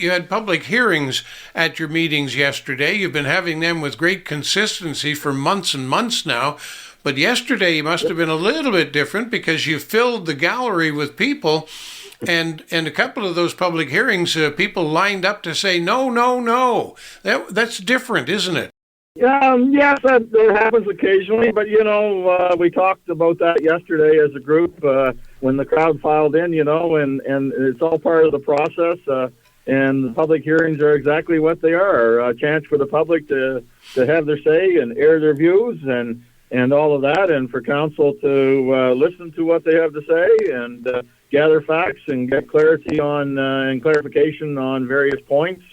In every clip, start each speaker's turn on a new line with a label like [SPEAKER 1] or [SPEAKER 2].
[SPEAKER 1] You had public hearings at your meetings yesterday. You've been having them with great consistency for months and months now. But yesterday you must have been a little bit different because you filled the gallery with people. And a couple of those public hearings, people lined up to say, no, no, no. That's different, isn't it?
[SPEAKER 2] Yes, that happens occasionally, but we talked about that yesterday as a group when the crowd filed in, and it's all part of the process. And the public hearings are exactly what they are, a chance for the public to have their say and air their views and all of that, and for council to listen to what they have to say and gather facts and get clarity on and clarification on various points.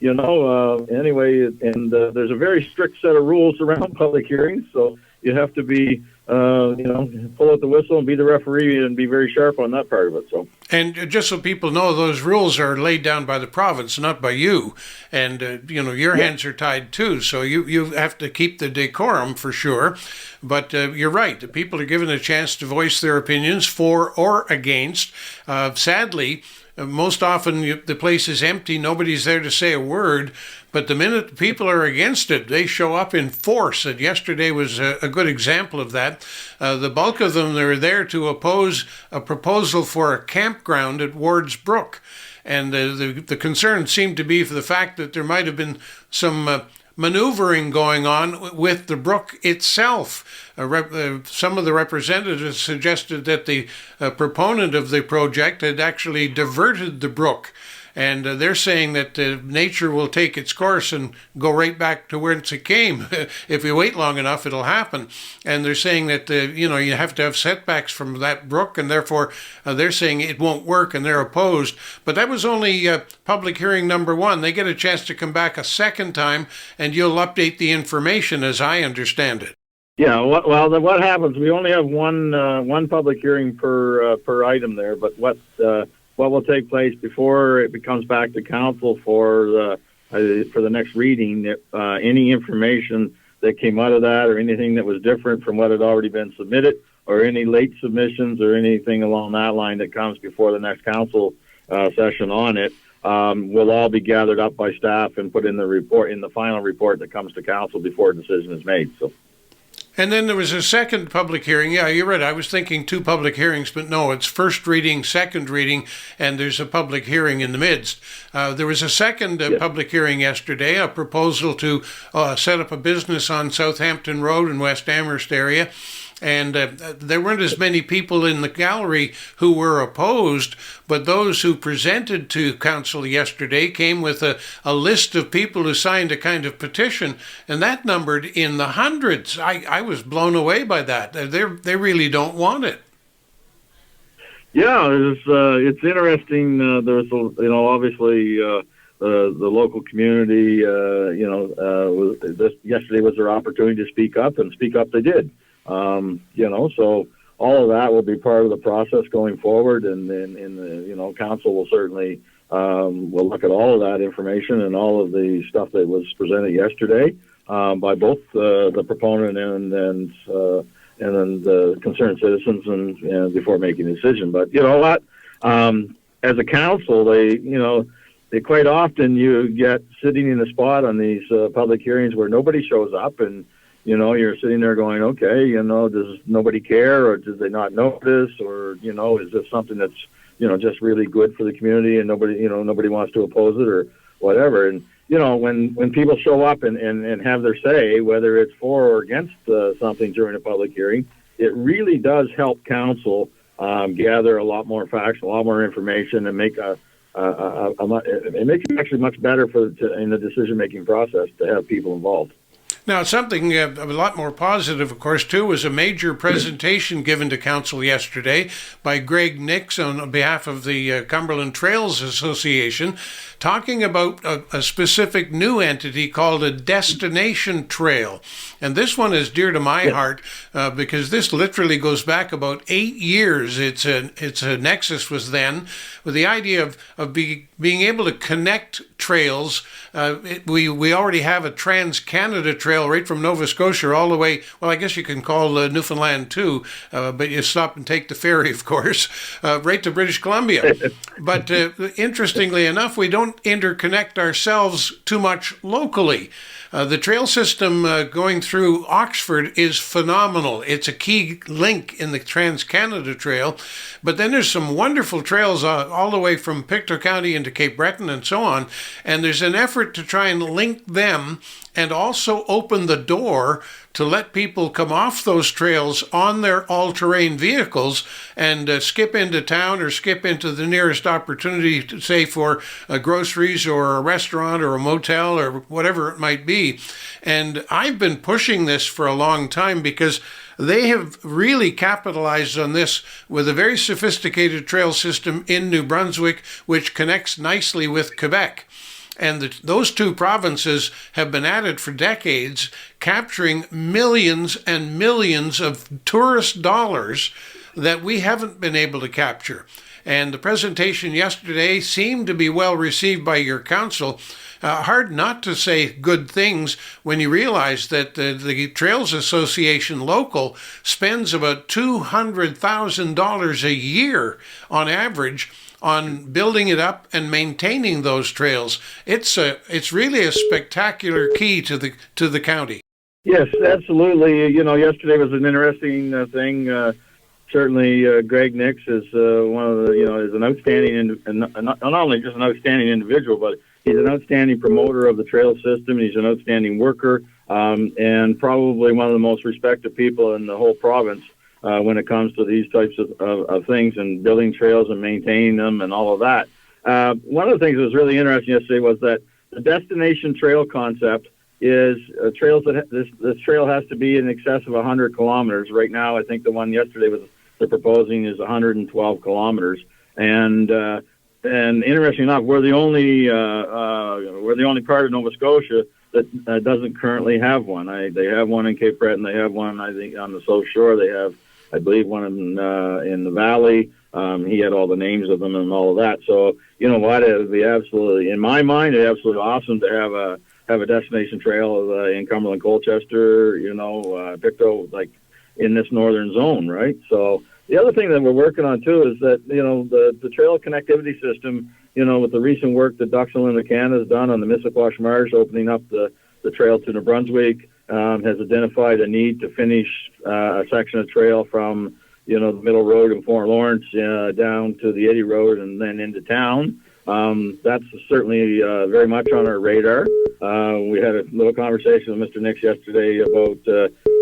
[SPEAKER 2] Anyway, and there's a very strict set of rules around public hearings, so you have to be, pull out the whistle and be the referee and be very sharp on that part of it. So,
[SPEAKER 1] and just so people know, those rules are laid down by the province, not by you. And your hands are tied too, so you have to keep the decorum for sure. But you're right; the people are given a chance to voice their opinions for or against. Sadly, most often the place is empty, nobody's there to say a word, but the minute people are against it, they show up in force, and yesterday was a good example of that. The bulk of them are there to oppose a proposal for a campground at Ward's Brook, and the concern seemed to be for the fact that there might have been some maneuvering going on with the brook itself. Some of the representatives suggested that the proponent of the project had actually diverted the brook. And they're saying that nature will take its course and go right back to whence it came. If you wait long enough, it'll happen. And they're saying that, you have to have setbacks from that brook, and therefore they're saying it won't work, and they're opposed. But that was only public hearing number one. They get a chance to come back a second time, and you'll update the information as I understand it.
[SPEAKER 2] Yeah, what happens, we only have one public hearing per item there, but what will take place before it comes back to council for the next reading, any information that came out of that or anything that was different from what had already been submitted or any late submissions or anything along that line that comes before the next council session on it will all be gathered up by staff and put in the final report that comes to council before a decision is made. So.
[SPEAKER 1] And then there was a second public hearing. Yeah, you're right. I was thinking two public hearings, but no, it's first reading, second reading, and there's a public hearing in the midst. There was a second public hearing yesterday, a proposal to set up a business on Southampton Road in West Amherst area. And there weren't as many people in the gallery who were opposed, but those who presented to council yesterday came with a list of people who signed a kind of petition, and that numbered in the hundreds. I was blown away by that. They really don't want it.
[SPEAKER 2] Yeah, it's interesting. There's obviously the local community. Yesterday was their opportunity to speak up, and speak up they did. So all of that will be part of the process going forward, and the council will certainly will look at all of that information and all of the stuff that was presented yesterday by both the proponent and then the concerned citizens, and before making a decision. But you know what, as a council, they quite often you get sitting in a spot on these public hearings where nobody shows up, and you're sitting there going, okay, does nobody care, or did they not notice, or, is this something that's, just really good for the community and nobody wants to oppose it or whatever. And, when people show up and have their say, whether it's for or against something during a public hearing, it really does help council gather a lot more facts, a lot more information, and make it makes it actually much better in the decision-making process to have people involved.
[SPEAKER 1] Now, something a lot more positive, of course, too, was a major presentation given to council yesterday by Greg Nix on behalf of the Cumberland Trails Association, talking about a specific new entity called a destination trail. And this one is dear to my heart because this literally goes back about 8 years. It's a nexus was then with the idea of being able to connect trails. We already have a Trans-Canada Trail right from Nova Scotia all the way, well, I guess you can call Newfoundland too, but you stop and take the ferry, of course, right to British Columbia. But interestingly enough, we don't interconnect ourselves too much locally. The trail system going through Oxford is phenomenal. It's a key link in the Trans-Canada Trail. But then there's some wonderful trails all the way from Pictou County into Cape Breton and so on. And there's an effort to try and link them and also open the door to let people come off those trails on their all-terrain vehicles and skip into town or skip into the nearest opportunity, to, say, for groceries or a restaurant or a motel or whatever it might be. And I've been pushing this for a long time because they have really capitalized on this with a very sophisticated trail system in New Brunswick, which connects nicely with Quebec. And those two provinces have been at it for decades, capturing millions and millions of tourist dollars that we haven't been able to capture. And the presentation yesterday seemed to be well received by your council. Hard not to say good things when you realize that the Trails Association local spends about $200,000 a year on average on building it up and maintaining those trails. It's really a spectacular key to the county.
[SPEAKER 2] Yes, absolutely. Yesterday was an interesting thing. Certainly, Greg Nix is one of the is an outstanding and not only just an outstanding individual, but he's an outstanding promoter of the trail system. He's an outstanding worker, and probably one of the most respected people in the whole province when it comes to these types of things and building trails and maintaining them and all of that. One of the things that was really interesting yesterday was that the destination trail concept is trails that this trail has to be in excess of 100 kilometers. Right now, I think the one yesterday they're proposing is 112 kilometers. And interesting enough, we're the only part of Nova Scotia that doesn't currently have one. They have one in Cape Breton. They have one, I think, on the South Shore. They have, I believe, one in the Valley. He had all the names of them and all of that. So you know what? It would be absolutely, in my mind, it's absolutely awesome to have a destination trail in Cumberland, Colchester. Pictou, like in this northern zone, right? So the other thing that we're working on too is that the trail connectivity system. With the recent work that Duxon and Canada has done on the Mississauga Marsh, opening up the trail to New Brunswick, has identified a need to finish a section of trail from the Middle Road in Fort Lawrence down to the Eddy Road and then into town. That's certainly very much on our radar. We had a little conversation with Mr. Nix yesterday about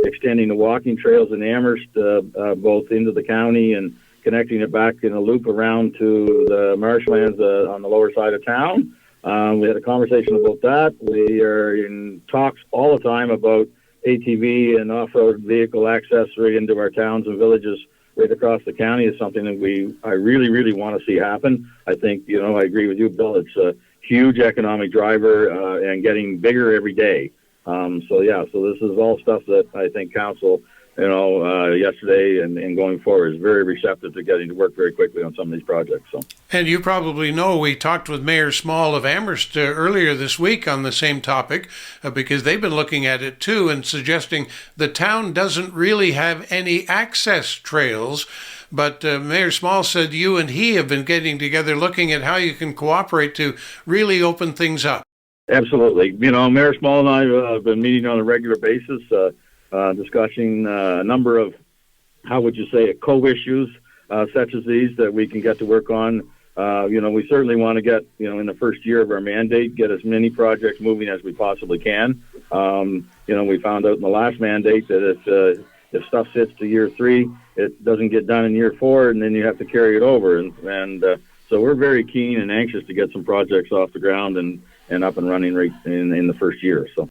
[SPEAKER 2] extending the walking trails in Amherst both into the county and connecting it back in a loop around to the marshlands on the lower side of town. We had a conversation about that. We are in talks all the time about ATV and off-road vehicle access right into our towns and villages right across the county is something that I really, really want to see happen. I think, I agree with you, Bill. It's a huge economic driver and getting bigger every day. So this is all stuff that I think council, yesterday and going forward is very receptive to getting to work very quickly on some of these projects. So.
[SPEAKER 1] And you probably know we talked with Mayor Small of Amherst earlier this week on the same topic because they've been looking at it too and suggesting the town doesn't really have any access trails. But Mayor Small said you and he have been getting together looking at how you can cooperate to really open things up.
[SPEAKER 2] Absolutely. Mayor Small and I have been meeting on a regular basis, discussing a number of, how would you say, co-issues such as these that we can get to work on. We certainly want to get, in the first year of our mandate, get as many projects moving as we possibly can. We found out in the last mandate that if stuff sits to year 3, it doesn't get done in year 4, and then you have to carry it over. And so we're very keen and anxious to get some projects off the ground and up and running right in the first year. So.